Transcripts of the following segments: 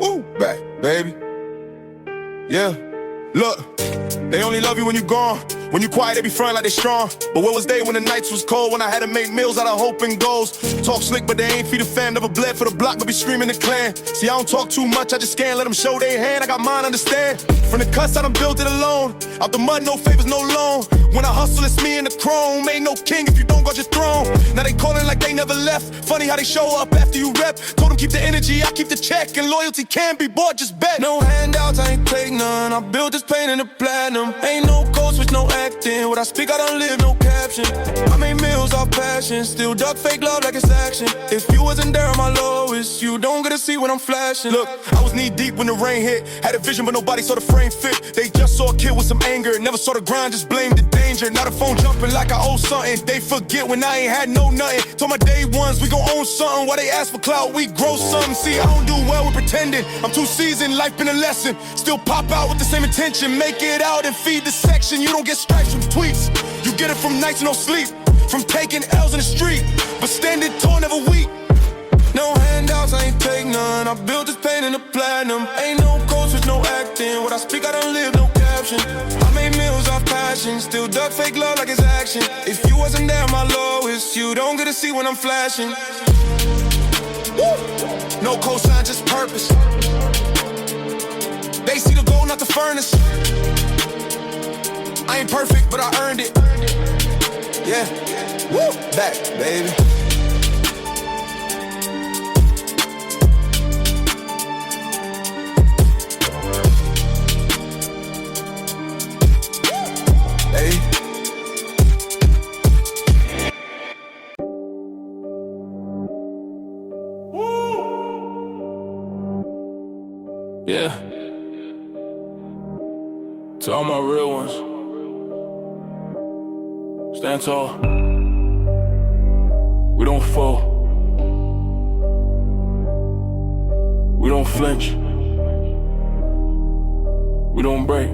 Woo, back, baby. Yeah, look, they only love you when you gone. When you quiet, they be front like they strong. But where was they when the nights was cold? When I had to make meals out of hope and goals. Talk slick, but they ain't feed a fam. Never bled for the block, but be screaming the clan. See, I don't talk too much, I just scan. Let them show their hand, I got mine, understand. From the cuts, I done built it alone. Out the mud, no favors, no loan. When I hustle, it's me and the chrome. Ain't no king if you don't guard your throne. Now they calling like they never left. Funny how they show up after you rep. Told them keep the energy, I keep the check. And loyalty can be bought, just bet. No handouts, I ain't take none. I built this pain in the platinum. Ain't no code switch, no acting. What I speak, I don't live, no caption. I made meals off passion. Still duck fake love like it's action. If you wasn't there on my lowest, you don't get to see when I'm flashing. Look, I was knee deep when the rain hit. Had a vision, but nobody saw the frame fit. They just saw a kid with some anger. Never saw the grind, just blamed the danger. Now the phone jumping like I owe something. They forget when I ain't had no nothing. Told my day ones we gon' own something. Why they ask for clout, we grow something. See, I don't do well with pretending. I'm too seasoned, life been a lesson. Still pop out with the same intention. Make it out and feed the section. You don't get stripes from tweets. You get it from nights no sleep. From taking L's in the street. But standing tall, never weak. No handouts, I ain't take none. I built this pain in the platinum. Ain't no code switch, no acting. What I speak, I don't live, no caption. I made meals off passion. Still duck fake love like it's action. If you wasn't there at my lowest, you don't get to see when I'm flashing. Woo! No cosign, just purpose. They see the gold, not the furnace. I ain't perfect, but I earned it. Yeah, woo, back, baby. Hey. Yeah. To all my real ones, stand tall. We don't fall. We don't flinch. We don't break.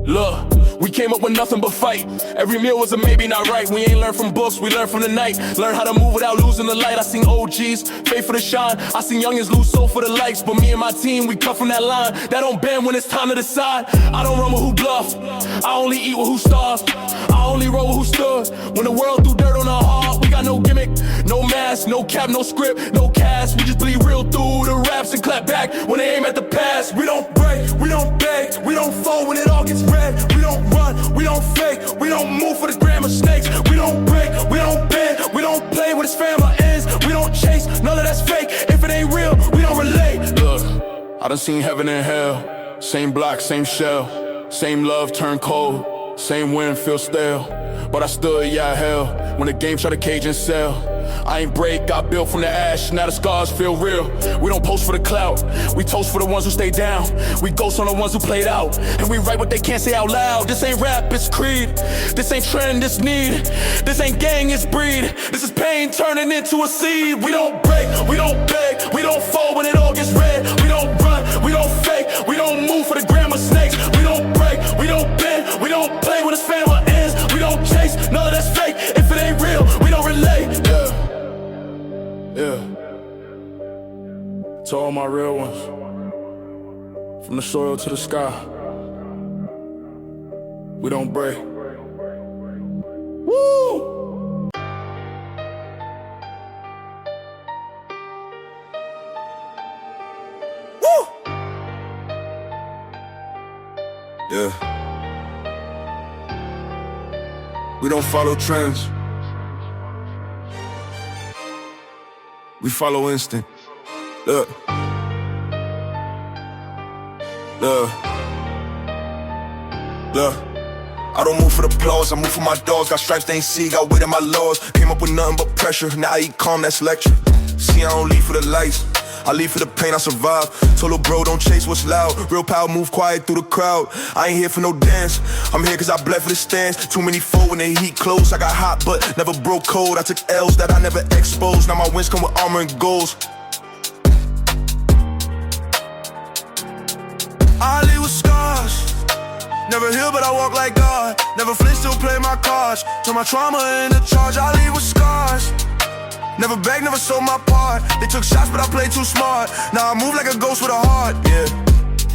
Look, we came up with nothing but fight. Every meal was a maybe not right. We ain't learned from books, we learned from the night. Learn how to move without losing the light. I seen OGs, faith for the shine. I seen youngins lose soul for the likes. But me and my team, we cut from that line. That don't bend when it's time to decide. I don't run with who bluff. I only eat with who starved. I only roll with who stood. When the world threw dirt on our heart, we got no gimmick, no mask, no cap, no script, no cast. We just bleed real through the raps and clap back when they aim at the past. We don't break, we don't beg, we don't fold when it all gets red. We don't run, we don't fake, we don't move for the gram of snakes. We don't break, we don't bend, we don't play when it's family ends. We don't chase, none of that's fake. If it ain't real, we don't relate. Look, I done seen heaven and hell. Same block, same shell. Same love turn cold. Same wind feel stale. But I stood, yeah, hell. When the game try to cage and sell. I ain't break, got built from the ash. Now the scars feel real. We don't post for the clout. We toast for the ones who stay down. We ghost on the ones who played out. And we write what they can't say out loud. This ain't rap, it's creed. This ain't trend, it's need. This ain't gang, it's breed. This is pain turning into a seed. We don't break, we don't beg, we don't fold when it all gets red. We don't run, we don't fake, we don't move for the gram of snakes. We don't break, we don't bend, we don't play when it's family ends. We don't chase, none of that's fake. If it ain't real, we don't relate. Yeah. To all my real ones, from the soil to the sky, we don't break. Woo! Woo! Yeah. We don't follow trends. We follow instinct. Look. Look. Look. I don't move for the applause, I move for my dogs. Got stripes they ain't see, got weight in my laws. Came up with nothing but pressure, now I eat calm, that's lecture. See, I don't leave for the lights, I leave for the pain, I survive. Told little bro, don't chase what's loud. Real power, move quiet through the crowd. I ain't here for no dance, I'm here cause I bled for the stands. Too many fold when the heat close. I got hot but never broke cold. I took L's that I never exposed. Now my wins come with armor and goals. I leave with scars. Never heal but I walk like God. Never flinch, still play my cards. Turn my trauma into charge, I leave with scars. Never begged, never sold my part. They took shots, but I played too smart. Now I move like a ghost with a heart, yeah.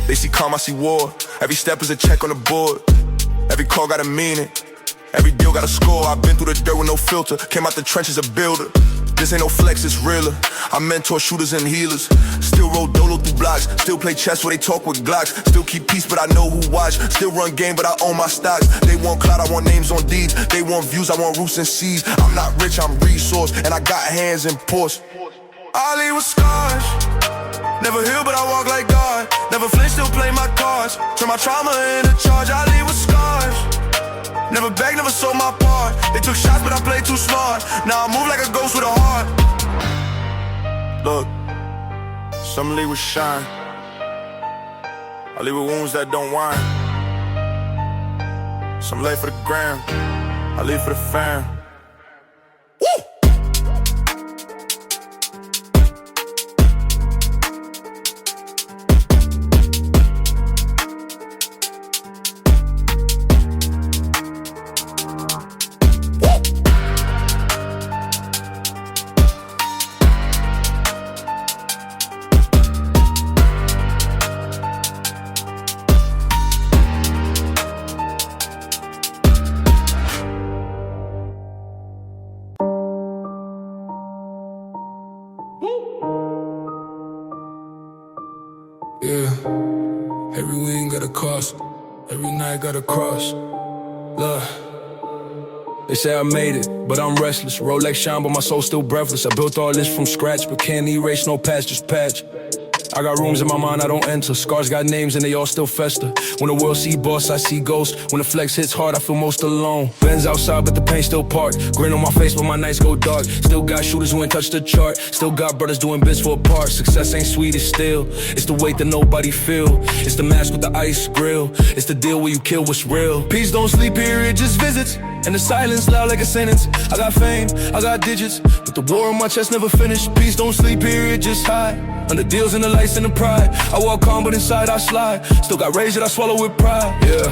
They see calm, I see war. Every step is a check on the board. Every call got a meaning. Every deal got a score. I've been through the dirt with no filter. Came out the trenches a builder. This ain't no flex, it's realer. I mentor shooters and healers. Still roll dolo through blocks. Still play chess where they talk with Glocks. Still keep peace, but I know who watch. Still run game, but I own my stocks. They want clout, I want names on deeds. They want views, I want roots and seeds. I'm not rich, I'm resource, and I got hands in Porsche. I leave with scars. Never heal, but I walk like God. Never flinch, still play my cards. Turn my trauma into charge. I leave with scars. Never begged, never sold my part. They took shots, but I played too smart. Now I move like a ghost with a heart. Look, some leave with shine. I leave with wounds that don't whine. Some lay for the gram. I leave for the fam. Yeah, every win got a cost, every night got a cross. Look, they say I made it, but I'm restless. Rolex shine, but my soul still breathless. I built all this from scratch, but can't erase no past, just patch. I got rooms in my mind I don't enter. Scars got names and they all still fester. When the world see boss, I see ghosts. When the flex hits hard, I feel most alone. Benz outside, but the pain still parked. Grin on my face, but my nights go dark. Still got shooters who ain't touched the chart. Still got brothers doing bits for a part. Success ain't sweet, it's still. It's the weight that nobody feel. It's the mask with the ice grill. It's the deal where you kill what's real. Peace don't sleep here, it just visits. And the silence loud like a sentence. I got fame, I got digits, but the war on my chest never finished. Peace don't sleep here, it just hide. Under deals and the lights and the pride. I walk calm, but inside I slide. Still got rage that I swallow with pride. Yeah,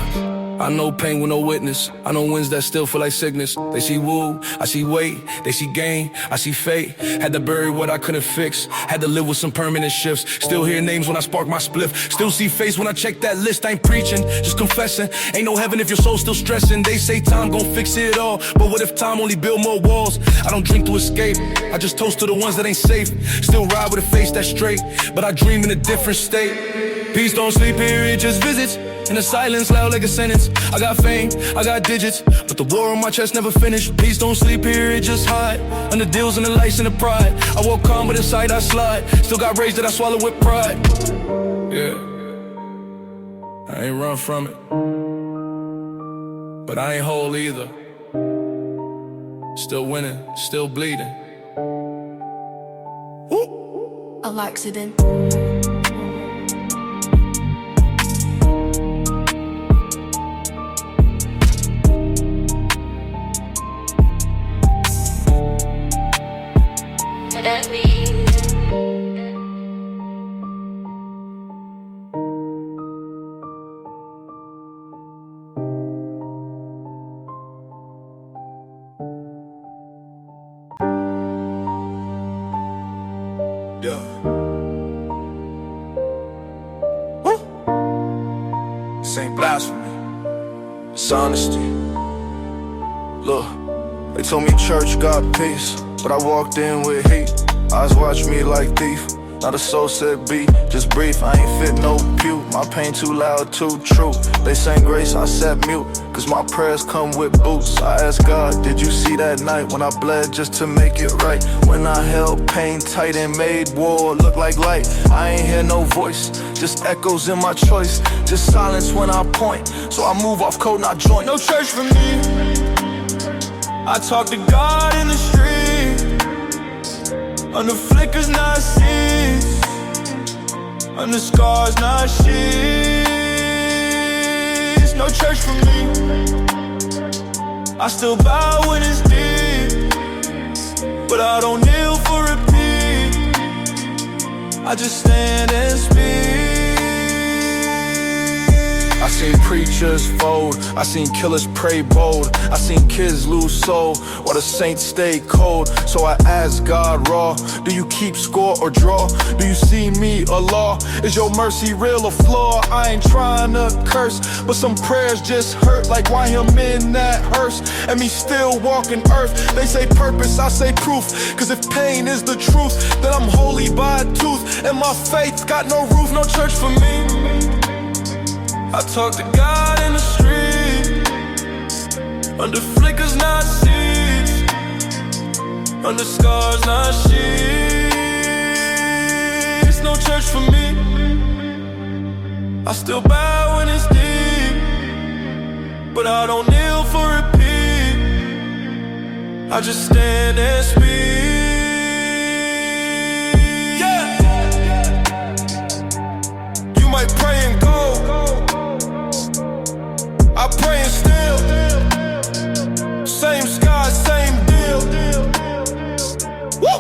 I know pain with no witness. I know winds that still feel like sickness. They see woo, I see weight. They see gain, I see fate. Had to bury what I couldn't fix. Had to live with some permanent shifts. Still hear names when I spark my spliff. Still see face when I check that list. I ain't preaching, just confessing. Ain't no heaven if your soul's still stressing. They say time gon' fix it all, but what if time only build more walls? I don't drink to escape, I just toast to the ones that ain't safe. Still ride with a face that's straight, but I dream in a different state. Peace don't sleep here, it just visits. In the silence loud like a sentence. I got fame, I got digits, but the war on my chest never finished. Peace don't sleep here, it just hide. Under deals and the lights and the pride. I walk calm, but inside I slide. Still got rage that I swallow with pride. Yeah, I ain't run from it, but I ain't whole either. Still winning, still bleeding. Woo! An accident. Yeah. This ain't blasphemy, it's honesty. Look, they told me church got peace, but I walked in with heat. Eyes watch me like thief. Now the soul said beat, just brief. I ain't fit no pew. My pain too loud, too true. They sang grace, I sat mute, cause my prayers come with boots. I asked God, did you see that night when I bled just to make it right? When I held pain tight and made war look like light. I ain't hear no voice, just echoes in my choice. Just silence when I point, so I move off code, not joint. No church for me, I talk to God in the street. Under flickers, not seeds. Under scars, not sheets. No church for me, I still bow when it's deep, but I don't kneel for repeat. I just stand and speak. I seen preachers fold, I seen killers pray bold, I seen kids lose soul while the saints stay cold. So I ask God raw, do you keep score or draw? Do you see me or law? Is your mercy real or flaw? I ain't trying to curse, but some prayers just hurt, like why him in that hearse and me still walking earth. They say purpose, I say proof, cause if pain is the truth, then I'm holy by a tooth, and my faith got no roof, no church for me. I talk to God in the street, under flickers, not seeds, under scars, not sheets. No church for me. I still bow when it's deep, but I don't kneel for repeat. I just stand and speak. Yeah. You might pray and go, I pray and still, same sky, same deal. Woo!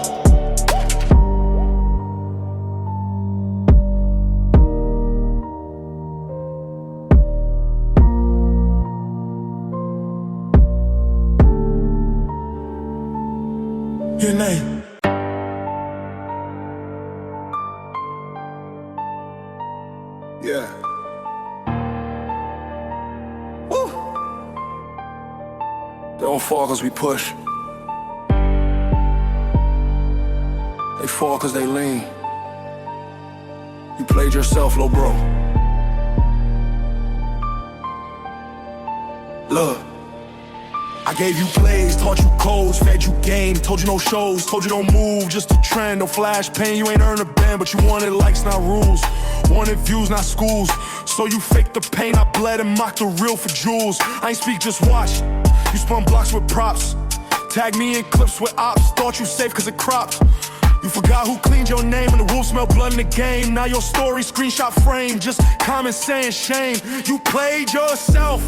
Your name. Yeah. Woo. They don't fall cause we push. They fall cause they lean. You played yourself, little bro. Look, I gave you plays, taught you codes, fed you game, told you no shows, told you don't move, just a trend, no flash pain. You ain't earned a band, but you wanted likes, not rules. Wanted views, not schools. So you faked the pain, I bled and mocked the real for jewels. I ain't speak, just watch. You spun blocks with props, tag me in clips with ops. Thought you safe cause it cropped. You forgot who cleaned your name and the wolves smell blood in the game. Now your story screenshot frame, just comments saying shame. You played yourself,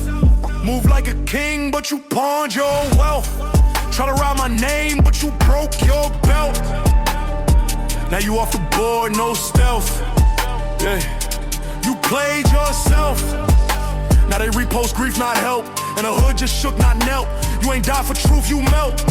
moved like a king, but you pawned your wealth. Try to ride my name, but you broke your belt. Now you off the board, no stealth. Yeah, you played yourself. Now they repost grief, not help, and the hood just shook, not knelt. You ain't died for truth, you melt.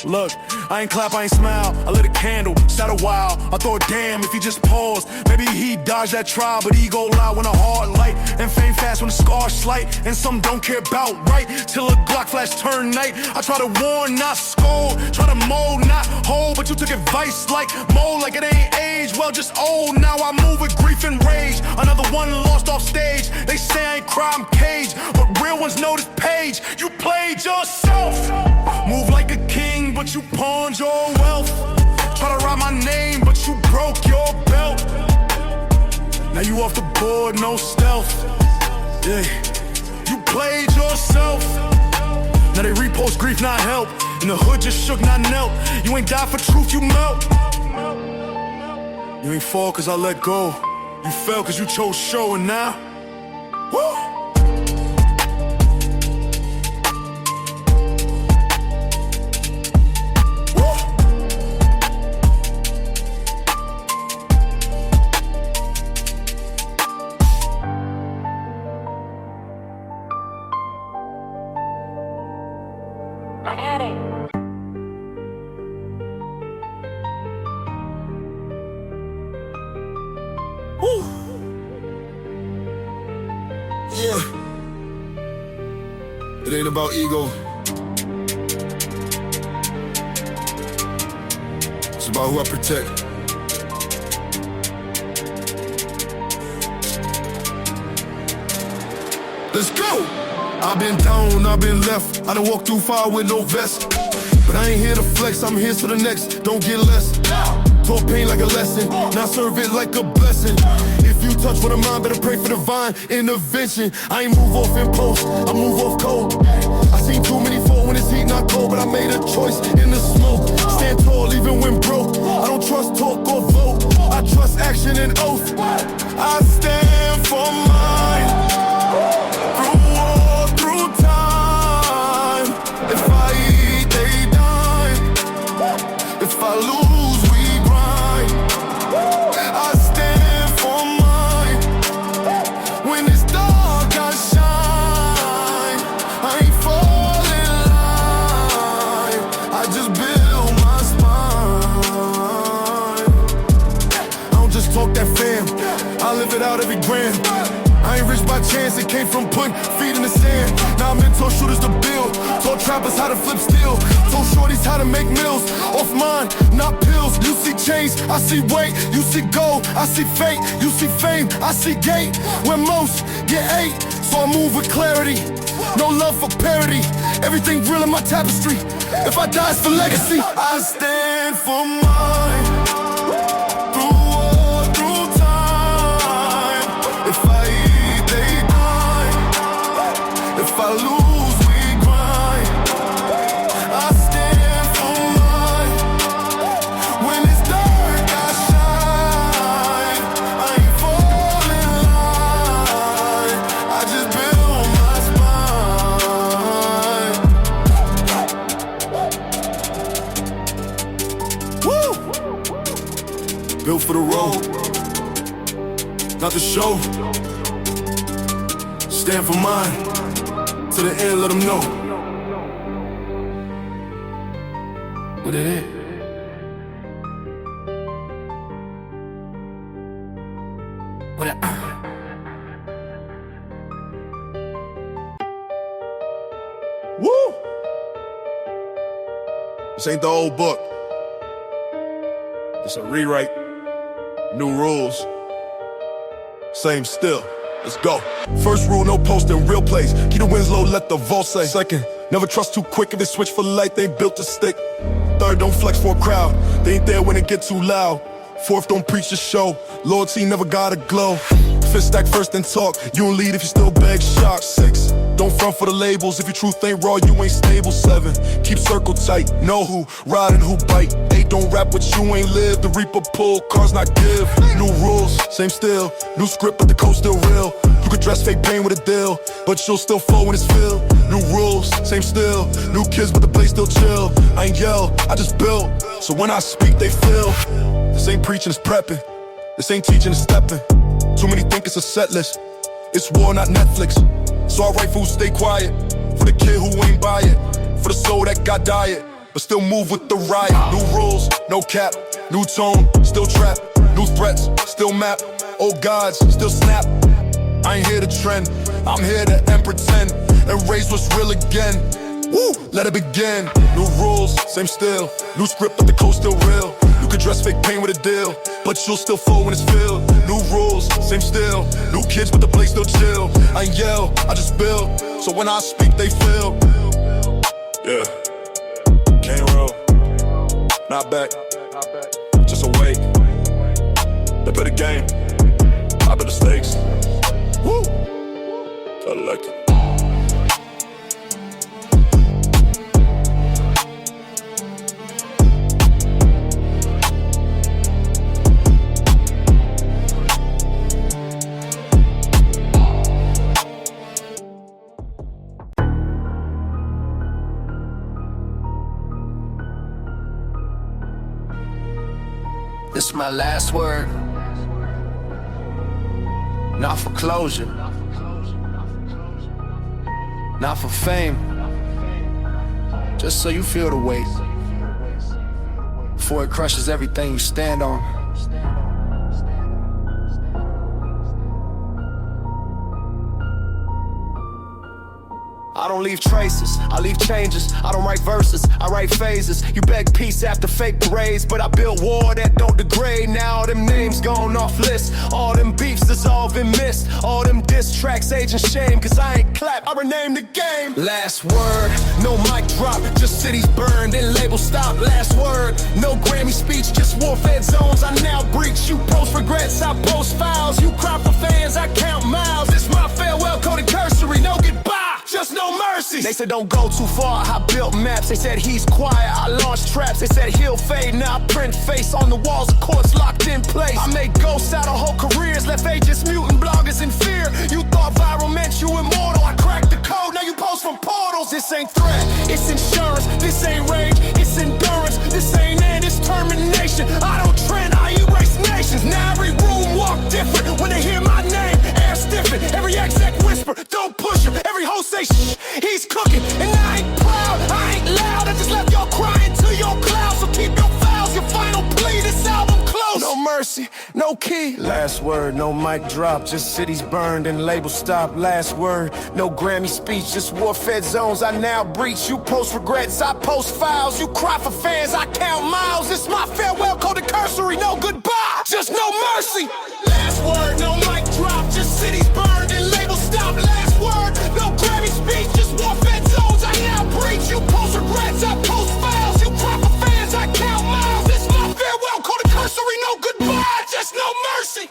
Look, I ain't clap, I ain't smile. I lit a candle, sat a while. I thought, damn, if he just paused, maybe he dodged that trial. But ego loud when a hard light, and fame fast when the scars slight. And some don't care about right, till a Glock flash turn night. I try to warn, not scold, try to mold, not hold. But you took advice like mold, like it ain't age, well, just old. Now I move with grief and rage. Another one lost off stage. They say I ain't cry, I'm caged, but real ones know this page. You played yourself, move like a king, but you pawned your wealth. Try to write my name, but you broke your belt. Now you off the board, no stealth. Yeah, you played yourself. Now they repost grief, not help, and the hood just shook, not knelt. You ain't died for truth, you melt. You ain't fall cause I let go. You fell cause you chose show, and now, woo! Yeah. It ain't about ego. It's about who I protect. Let's go! I've been down, I've been left. I done walked through fire with no vest. But I ain't here to flex, I'm here for the next. Don't get less. Taught pain like a lesson, now serve it like a blessing. If you touch with a mind, better pray for divine intervention. I ain't move off in post, I move off cold. I seen too many fall when it's heat, not cold, but I made a choice in the smoke. Stand tall even when broke. I don't trust talk or vote, I trust action and oath. I stand for mine, through war, through time. If I eat, they dine. If I lose, we grind. don't just talk that fam, I live it out every gram. I ain't rich by chance, it came from putting feet in the sand. Now I'm mentor shooters to build, taught trappers how to flip steel, told shorties how to make meals, off mine, not pills. You see change, I see weight, you see gold, I see fate, you see fame, I see gate, where most get ate. So I move with clarity, no love for parody, everything real in my tapestry. If I die it's for legacy. I stand for mine, through war, through time. If I eat, they die. If I lose, we grind. I stand for mine. When it's dark, I shine. I ain't falling line, I just build my spine. Woo! Built for the road, not the show. Stand for mine, to the end, let them know. What it is? What it Woo! This ain't the old book. It's a rewrite, new rules, same still. Let's go. First rule, no posting, real plays. Keep the wins low, let the vault say. Second, never trust too quick. If they switch for light, they ain't built to stick. Third, don't flex for a crowd. They ain't there when it get too loud. Fourth, don't preach the show. Loyalty never gotta glow. Fifth, stack first and talk. You don't lead if you still beg shock. Six, don't front for the labels. If your truth ain't raw, you ain't stable. Seven, keep circle tight. Know who ride and who bite. Eight, don't rap what you ain't live. The reaper pull, cars not give. New rules, same still. New script, but the code still real. You could dress fake pain with a deal, but you'll still flow when it's filled. New rules, same still. New kids, but the place still chill. I ain't yell, I just build. So when I speak, they feel. This ain't preaching, it's prepping. This ain't teaching, it's stepping. Too many think it's a set list. It's war, not Netflix. So I write for who stay quiet. For the kid who ain't buy it. For the soul that got diet, but still move with the riot. New rules, no cap. New tone, still trap. New threats, still map. Old gods, still snap. I ain't here to trend, I'm here to end pretend and raise what's real again. Woo, let it begin. New rules, same still. New script, but the code still real. You could dress fake pain with a deal, but you'll still flow when it's filled. New rules, same still. New kids, but the place still chill. I ain't yell, I just build. So when I speak, they feel. Yeah, can't roll, not back, just awake. They play the game, I bet the stakes. Woo! I like it. This is my last word. Not for closure, not for fame, just so you feel the weight before it crushes everything you stand on. I don't leave traces, I leave changes. I don't write verses, I write phases. You beg peace after fake parades, but I built war that don't degrade. Now all them names gone off list, all them beefs dissolve and mist, all them diss tracks age and shame. Cause I ain't clap, I rename the game. Last word, no mic drop, just cities burned, then labels stop. Last word, no Grammy speech, just warfare zones. I now breach, you post regrets, I post files. You cry for fans, I count miles. This my farewell coded cursory, no goodbye, just no mercy. They said don't go too far, I built maps. They said he's quiet, I launched traps. They said he'll fade, now I print face on the walls of courts locked in place. I made ghosts out of whole careers, left agents mutant bloggers in fear. You thought viral meant you immortal, I cracked the code, now you post from portals. This ain't threat, it's insurance. This ain't rage, it's endurance. This ain't end, it's termination. I don't trend, I erase nations. Now every room walk different when they hear my name. Air stiffen, every exec whisper, don't push him. Every host say shh, he's cooking. And I ain't proud, I ain't loud. I just left y'all crying to your cloud. So keep your files, your final plea. This album close. No mercy, no key. Last word, no mic drop, just cities burned and labels stopped. Last word, no Grammy speech, just war-fed zones I now breach. You post regrets, I post files. You cry for fans, I count miles. It's my farewell coded cursory, no goodbye, just no mercy. Last word, no mic drop, just cities burned and labels stopped. Last word, no Grammy speech, just war-fed zones I now breach. You post regrets, I post files. You cry for fans, I count miles. It's my farewell coded cursory, no goodbye, just no mercy.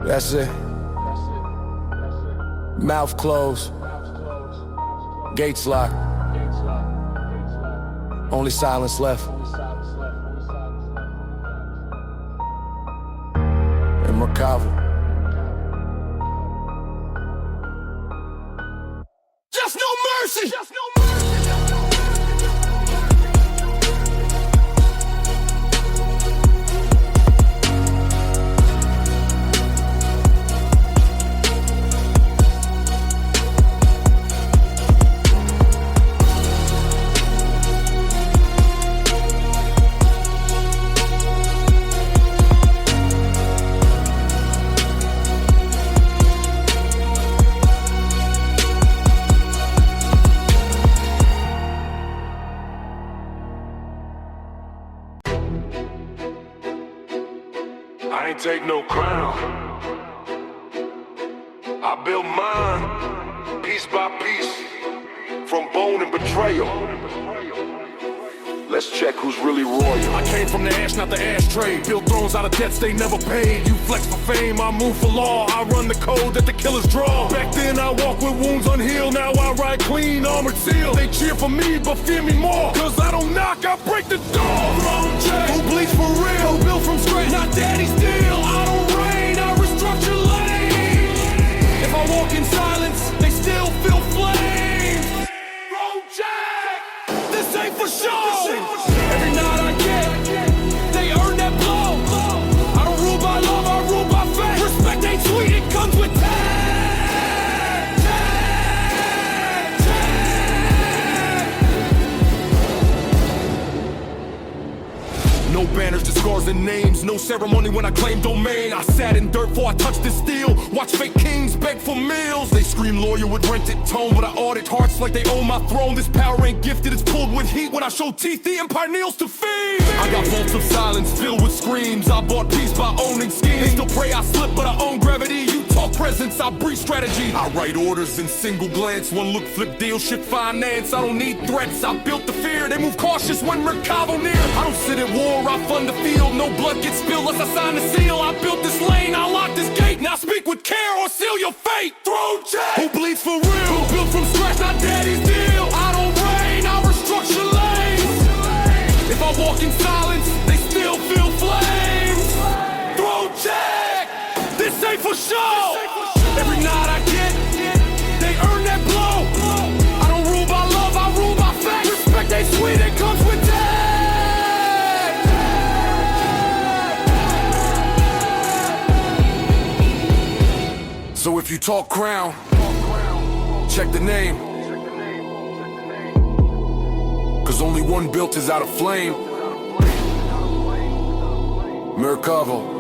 That's it. Mouth closed, gates locked, only silence left. And recover. Just no mercy. Just no mercy. I ain't take no crown. I built mine, piece by piece, from bone and betrayal. Let's check who's really royal. I came from the ash, not the ashtray. Built thrones out of debts they never paid. You flex for fame, I move for law. I run the code that the killers draw. Back then I walk with wounds unhealed. Now I ride clean, armored seal. They cheer for me, but fear me more. Cause I don't knock, I break the door. Thronecheck, who bleeds for real? Who built from scratch, not daddy's deal. I don't reign, I restructure lanes. If I walk in silence, they still feel flames. Thronecheck, this ain't for show. Every night I get, they earn that blow. I don't rule by love, I rule by fact. Respect ain't sweet, it comes with tag. No banners, just scars and names. No ceremony when I claim domain. I sat in dirt before I touched this steel. Watch fake kings beg for meals. They scream lawyer with rented tone, but I audit hearts like they own my throne. This power ain't gifted, it's pulled with heat. When I show teeth, the empire kneels to feed. I got vaults of silence filled with screams. I bought peace by owning schemes. They still pray I slip, but I own gravity. You talk presence, I breathe strategy. I write orders in single glance. One look, flip deal, shit finance. I don't need threats, I built the fear. They move cautious when Mercado near. I don't sit at war, I fund the field. No blood gets spilled unless I sign the seal. I built this lane, I lock this gate. Now speak with care or seal your fate. Thronecheck, who bleeds for real? Who built from scratch, not daddy's deal. I don't reign, I restructure lanes. If I walk in silence, they still feel flames. Thronecheck, this ain't for show. Every night I get, they earn that blow. I don't rule by love, I rule by fact. Respect ain't sweet, it comes with tag. So if you talk crown, check the name. Cause only one built is out of flame. Mercado.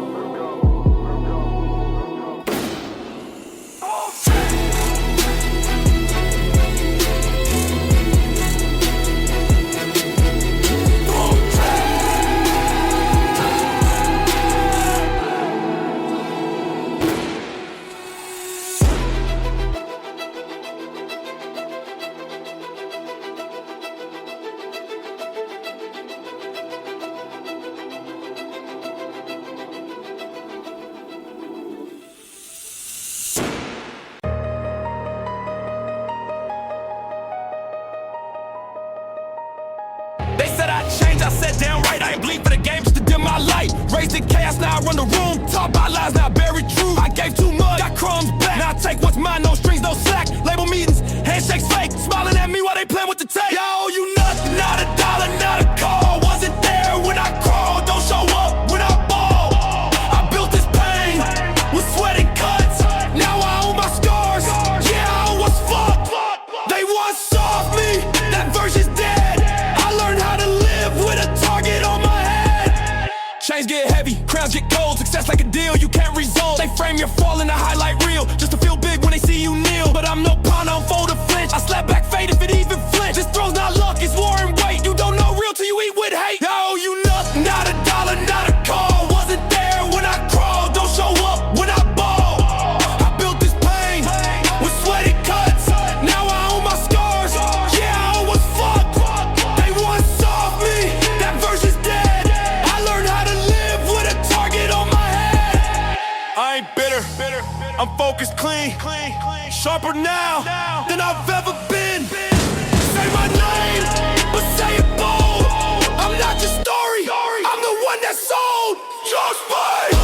They said I'd change, I said damn right. I ain't bleed for the game just to dim my light. Raised in chaos, now I run the room. Talk about lies, now I bury truth. I gave too much, got crumbs back. Now I take what's mine, no strings, no slack. Label meetings, handshakes fake. Smiling at me while they playing with the tape. Yo, you nothing, not a dollar, not a call. Wasn't there when I crawled, don't show up when I ball. I built this pain with sweaty cuts. Now I own my scars, yeah, I own what's fucked. They once saw me, that version's dead. I learned how to live with a target on my head. Chains get heavy. heavy, crowns get cold. Success like a deal, you can't resolve. They frame your fall in a highlight reel just to feel big when they see you kneel. But I'm no pawn, I'm fold or flinch. I slap back fade if it even flinch. This throw's not luck, it's war and weight. You don't know real till you eat with hate. I owe you nothing, not a dollar, not a call. Wasn't there when I crawled, don't show up when I ball. I built this pain with sweaty cuts. Now I own my scars. Yeah, I was fucked. They once saw me, that verse is dead. I learned how to live with a target on my head. I ain't bitter, I'm focused, clean, sharper now than I've ever been. Say my name, but say it bold. I'm not your story, I'm the one that sold. Just fight.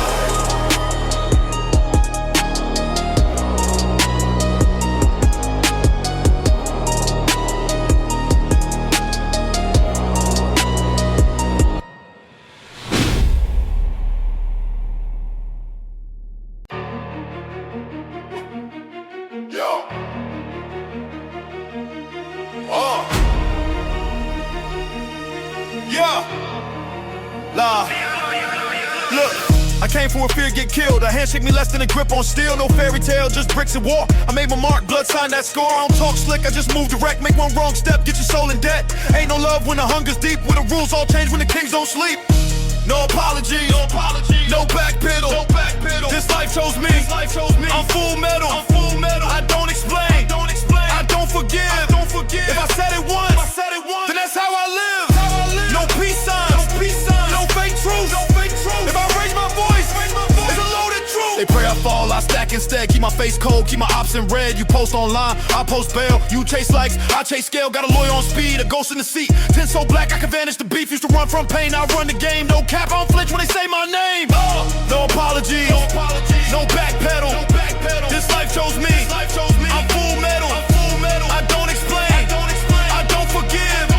Look, I came for a fear, get killed. A handshake me less than a grip on steel. No fairy tale, just bricks and war. I made my mark, blood sign that score. I don't talk slick, I just move direct. Make one wrong step, get your soul in debt. Ain't no love when the hunger's deep. Where the rules all change when the kings don't sleep. No apology, no backpedal. This life chose me. I'm full metal. I don't explain. I don't forgive. If I said it once, then that's how I live. No peace signs, no fake truth. If I raise my voice, it's a loaded truth. They pray I fall, I stack instead. Keep my face cold, keep my ops in red. You post online, I post bail. You chase likes, I chase scale. Got a lawyer on speed, a ghost in the seat. Tin so black I can vanish the beef. Used to run from pain, I run the game. No cap, I don't flinch when they say my name. No apologies, no backpedal. This life chose me. I'm full metal. I don't explain. I don't forgive.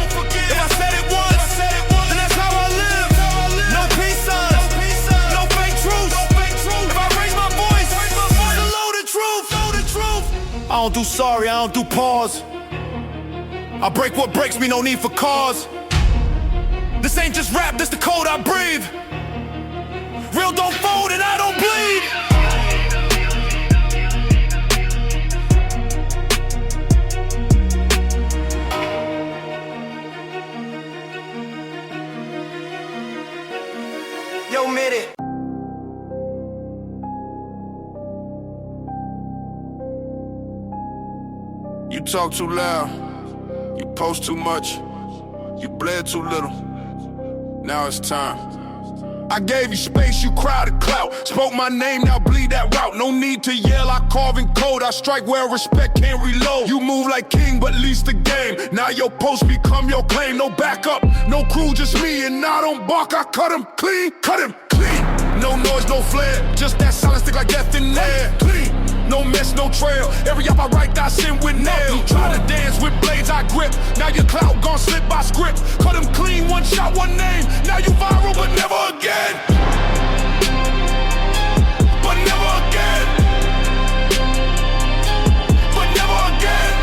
If I said it once, then that's how I live. No peace signs, no fake truth. If I raise my voice, it's a loaded truth. I don't do sorry, I don't do pause. I break what breaks me, no need for cause. This ain't just rap, this the code I breathe. Real don't fold and I don't bleed. Yo, Mid-It. You talk too loud, you post too much, you bled too little. Now it's time. I gave you space, you crowded clout. Spoke my name, now bleed that route. No need to yell, I carve in code. I strike where respect can't reload. You move like king, but least the game. Now your post become your claim. No backup, no crew, just me. And I don't bark, I cut him clean. No noise, no flare, just that silence stick like death in there. Clean, no mess, no trail. Every up I write, I sin with nails. You try to dance with blades, I grip. Now your clout gon' slip by script. Cut him clean, one shot, one name. Now you viral, but never again. But never again. But never again.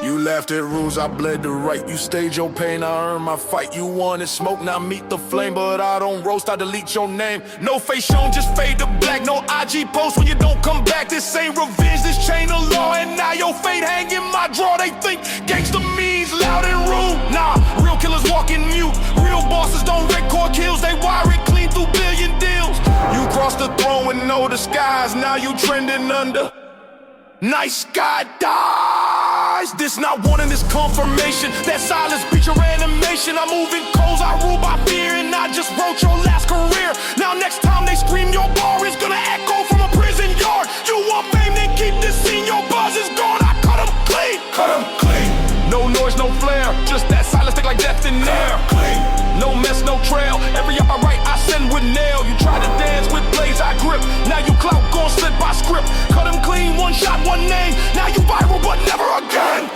You laughed at rules, I bled the right. You staged your pain, I earned my fight. You wanted smoke, now meet the flame. But I don't roast, I delete your name. No face shown, just fade to black. No IG post when you don't come back. This ain't revenge, this chain of law. And now your fate hang in my drawer. They think gangsta means loud and rude. Nah, real killers walk in mute. Real bosses don't record kills. They wire it clean through billion deals. You crossed the throne with no disguise. Now you trending under nice guy dies. This not wanting this confirmation. That silence beat your animation. I'm moving coals, I rule by fear. And I just wrote your last career. Now next time they scream your bar is gonna echo from a prison yard. You want fame, then keep this scene. Your buzz is gone, I cut 'em clean. No noise, no flare, just that silence stick like death in there. No mess, no trail. Every up I write, I send with nail. You try to dance with blades, I grip. Now you clout gon' slip by script. Cut him clean, one shot, one name. Now you viral, but never again.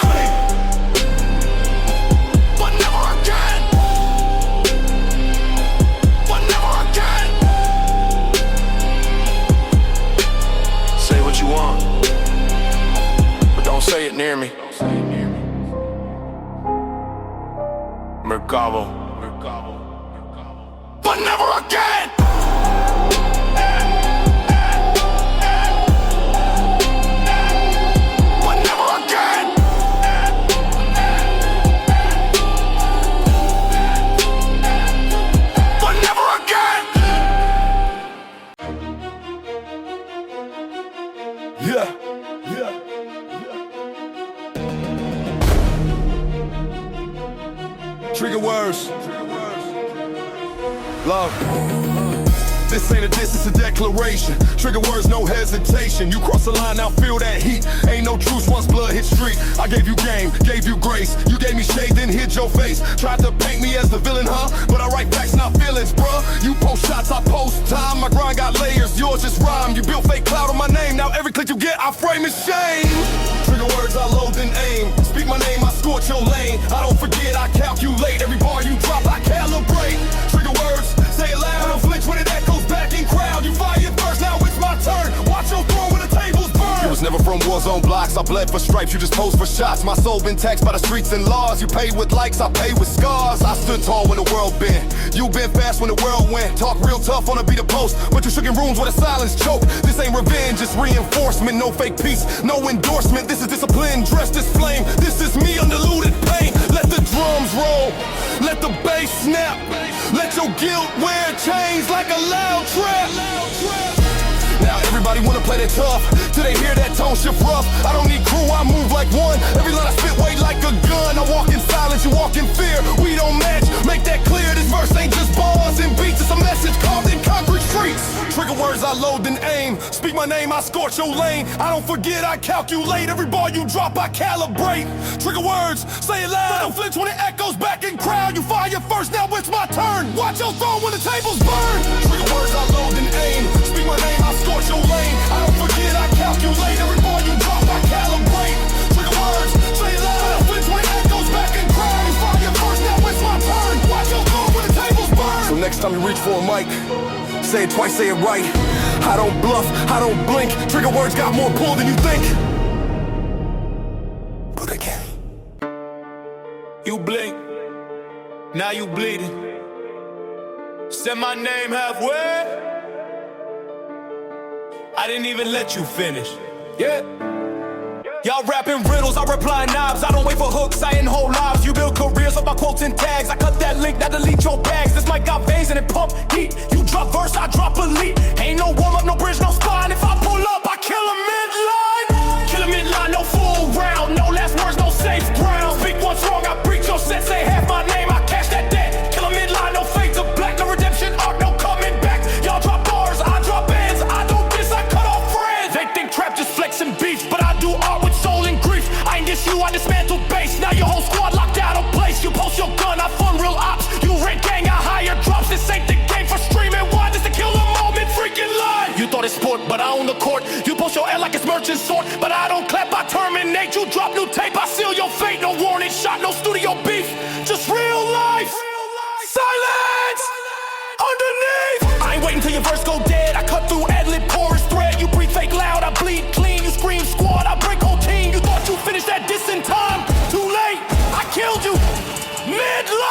But never again. But never again. Mercado. But never again. But never again. But never again. Yeah. Trigger words. Love. This ain't a diss, it's a declaration. Trigger words, no hesitation. You cross the line, now feel that heat. Ain't no truce once blood hit street. I gave you game, gave you grace. You gave me shade, then hit your face. Tried to paint me as the villain, huh? But I write facts, not feelings, bruh. You post shots, I post time. My grind got layers, yours just rhyme. You built fake cloud on my name. Now every click you get, I frame as shame. Trigger words, I load and aim. Speak my name, I scorch your lane. I don't forget, I calculate. Every bar you drop, I calibrate. Trigger words, say it loud. I don't flinch when it echoes back in crowd. You fire first, now it's my turn. Watch your throne when the tables burn. You was never from war zone blocks. I bled for stripes, you just posed for shots. My soul been taxed by the streets and laws. You paid with likes, I paid with scars. I stood tall when the world bent. You been fast when the world went. Talk real tough on a beat of post, but you shook in rooms where the silence choke. This ain't revenge, it's reinforcement. No fake peace, no endorsement. This is discipline, dressed as flame. This is me undiluted pain. Let the drums roll, let the bass snap. Let your guilt wear chains like a loud trap. Now everybody wanna play that tough, till they hear that tone shift rough. I don't need crew, I move like one. Every line I spit weight like a gun. I walk in silence, you walk in fear. We don't match, make that clear. This verse ain't just bars and beats, it's a message carved in concrete streets. Trigger words, I load and aim. Speak my name, I scorch your lane. I don't forget, I calculate. Every bar you drop, I calibrate. Trigger words, say it loud. Don't flinch when it echoes back in crowd. You fire first, now it's my turn. Watch your throne when the tables burn. Trigger words, I load and aim. Speak my name, I scorch your lane. I don't forget, I calculate. Every bar you drop, I calibrate. Trigger words, say it loud. Don't flinch when it echoes back in crowd. You fire first, now it's my turn. Watch your throne when the tables burn. So next time you reach for a mic, say it twice, say it right. I don't bluff, I don't blink. Trigger words got more pull than you think. But again, you blink, now you bleeding. Said my name halfway, I didn't even let you finish. Yeah. Y'all rapping riddles, I reply knobs. I don't wait for hooks, I end whole lives. You build careers off my quotes and tags. I cut that link, now delete your bags. This mic got veins and it pump heat. You drop verse, I drop elite. Ain't no warm up, no bridge, no spine. If I pull up, I kill a midline. Kill a midline, no full round. No last words, no safe ground. Speak once wrong, I breach your set. Say half my name, I cash that debt. Kill a midline, no fade to black. No redemption arc, no coming back. Y'all drop bars, I drop bands. I don't diss, I cut off friends. They think trap just flexing beef, but I do art with soul and grief. I ain't diss you, I dismantle base. Now your whole squad locked out of place. You post your gun, I fund real ops. You red gang, I hire drops. This ain't the game for streaming. Why? Just to kill a moment, freaking lie. You thought it's sport, but I own the court. You post your L like it's merchant sort, but I don't clap, I terminate. You drop new tape, I seal your fate. No warning shot, no studio beef, just real life. Silence underneath. I ain't waiting till your verse go dead. I cut through ad-lib chorus thread. You breathe fake loud, I bleed clean. You scream squad, I break whole team. You thought you finished that diss in time. Too late, I killed you. Midline!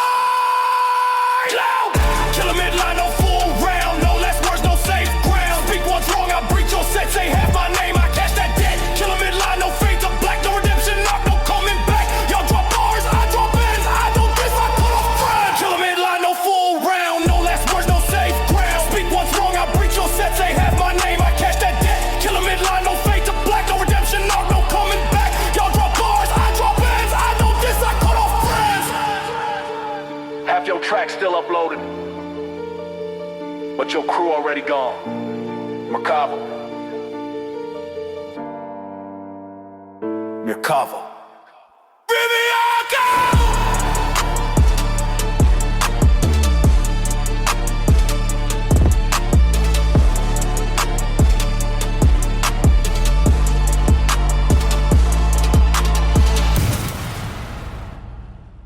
Loud. Kill a midline, no full round. No last words, no safe ground. Speak once wrong, I breach your set. Say half my name, I cash that debt. Kill a midline, no fade to black. No redemption, knock, no coming back. Y'all drop bars, I drop bands. I don't diss, I cut off friends. Kill a midline, no full round. No last words, no safe ground. Speak once wrong, I breach your set. Say half my name, I cash that debt. Kill a midline, no fade to black. No redemption, knock, no coming back. Y'all drop bars, I drop bands. I don't diss, I cut off friends. Half your track still uploaded, but your crew already gone. Mercado.